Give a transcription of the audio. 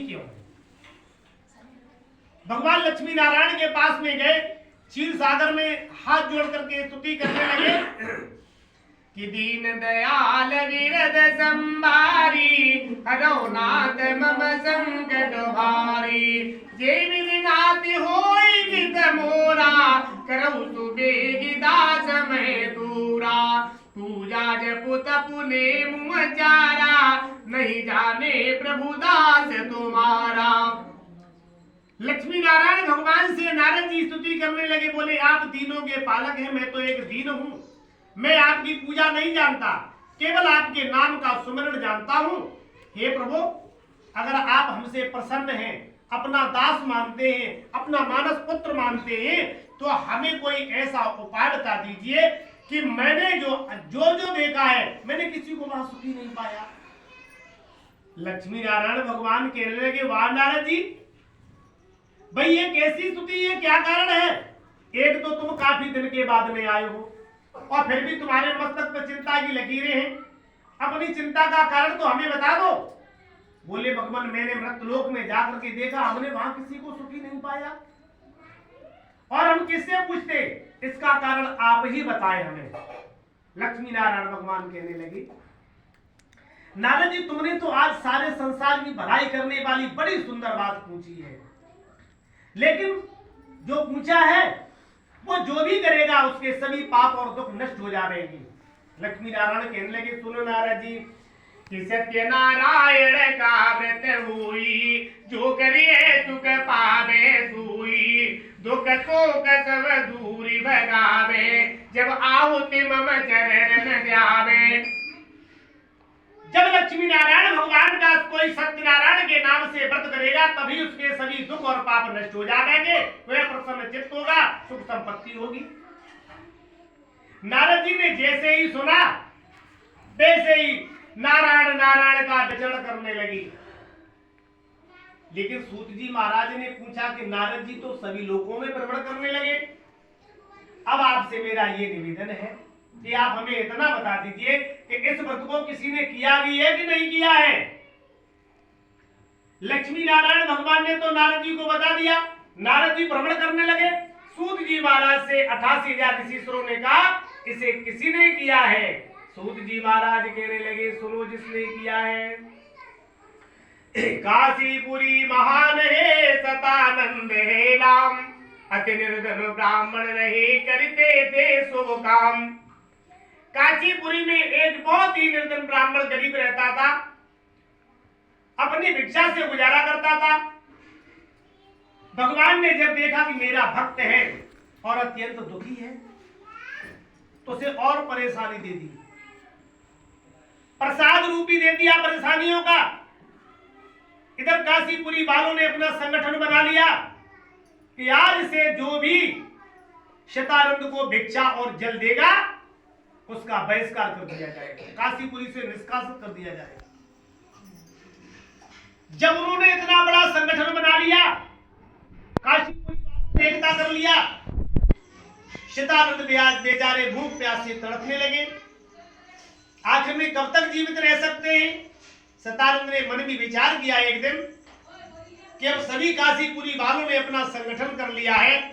दुखी क्यों है? भगवान लक्ष्मी नारायण के पास में गए, क्षीर सागर में हाथ जोड़ करके स्तुति करने लगे कि दीन दयाल विरद संभारी, हरौ नाथ मम संकट भारी। जे विधिनाथ होई विद मोरा, करौ सुबेगी दास मैं दूरा। पूजा जपु तपु ने मुँह चारा, नहीं जाने प्रभु दास तुम्हारा। लक्ष्मी नारायण भगवान से नारद जी स्तुति करने लगे, बोले आप दीनों के पालक हैं, मैं तो एक दीन हूँ। मैं आपकी पूजा नहीं जानता, केवल आपके नाम का सुमिरन जानता हूँ। हे प्रभु, अगर आप हमसे प्रसन्न हैं, अपना दास मानते हैं, अपना मानस पुत्र मानते हैं, तो हमें कोई ऐसा उपाय बता दीजिए कि मैंने जो देखा है, मैंने किसी को वहां सुखी नहीं पाया। लक्ष्मी नारायण भगवान कहने लगे, वाह नारद जी, भाई ये कैसी स्तुति है, क्या कारण है? एक तो तुम काफी दिन के बाद में आए हो और फिर भी तुम्हारे मस्तक पर चिंता की लकीरें हैं। अपनी चिंता का कारण तो हमें बता दो। बोले भगवान, मैंने मृतलोक में जाकर के देखा, हमने वहां किसी को सुखी नहीं पाया और हम किससे पूछते? इसका कारण आप ही बताए हमें। लक्ष्मी नारायण भगवान कहने लगे, नारद जी, तुमने तो आज सारे संसार की भलाई करने वाली बड़ी सुंदर बात पूछी है, लेकिन जो पूछा है वो जो भी करेगा उसके सभी पाप और दुख नष्ट हो जाएंगे। लक्ष्मी नारायण कहने लगे, सुनो नारद जी, कि सत्य नारायण का व्रत हुई, जो करिए सुख पावे सुई। दुख शोक सब दूरी भगावे, जब आहुति मम चरण ध्यावे। जब लक्ष्मी नारायण भगवान का कोई सत्यनारायण के नाम से व्रत करेगा, तभी उसके सभी दुख और पाप नष्ट हो जाएंगे, वह प्रसन्न चित्त होगा, सुख संपत्ति होगी। नारद जी ने जैसे ही सुना, वैसे ही नारायण नारायण का विचरण करने लगी। लेकिन सूत जी महाराज ने पूछा कि नारद जी तो सभी लोकों में भ्रमण करने लगे, अब आपसे मेरा ये निवेदन है कि आप हमें इतना बता दीजिए कि इस व्रत को किसी ने किया भी है कि नहीं किया है। लक्ष्मी नारायण भगवान ने तो नारद जी को बता दिया। नारद जी भ्रमण करने लगे। सूत जी महाराज से 88,000 ऋषिश्वरों ने कहा, इसे किसी ने किया है। सूत जी महाराज कहने लगे, सुनो जिसने किया है। काशीपुरी महान है, सतानंद है नाम, अति निर्धन ब्राह्मण रहे, करते थे शुभ काम। काशीपुरी में एक बहुत ही निर्धन ब्राह्मण गरीब रहता था, अपनी भिक्षा से गुजारा करता था। भगवान ने जब देखा कि मेरा भक्त है और अत्यंत दुखी है, तो उसे और परेशानी दे दी, प्रसाद रूपी दे दिया परेशानियों का। इधर काशीपुरी वालों ने अपना संगठन बना लिया कि आज से जो भी शतानंद को भिक्षा और जल देगा उसका बहिष्कार कर दिया जाएगा, काशीपुरी से निष्कासित कर दिया जाएगा। जब उन्होंने इतना बड़ा संगठन बना लिया, काशीपुरी वालों ने एकता कर लिया, शतानंद बेचारे भूख प्यास से तड़पने लगे। आखिर में कब तक जीवित रह सकते हैं? शतानंद ने मन में विचार किया एक दिन कि अब सभी काशीपुरी वालों ने अपना संगठन कर लिया है,